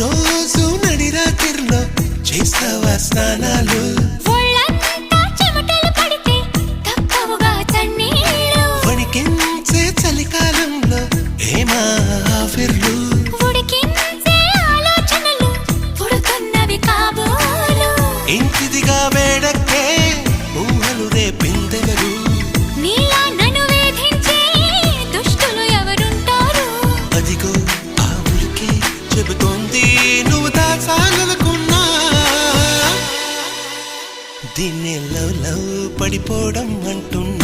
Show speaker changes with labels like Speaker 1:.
Speaker 1: రోజు నడిరాత్రిలో చేస్తావా స్నానాలు వణికించే చలికాలంలో ఏమా ఆఫర్లు ఇంటిదిగా వేడక్కే ఊహలు రేపిందెవరు అదిగో ఆ ఊరికే చెబుతోంది నువ్వు దాచాలనుకున్నా దీన్ని లవ్ లవ్ పడిపోవడం అంటున్నా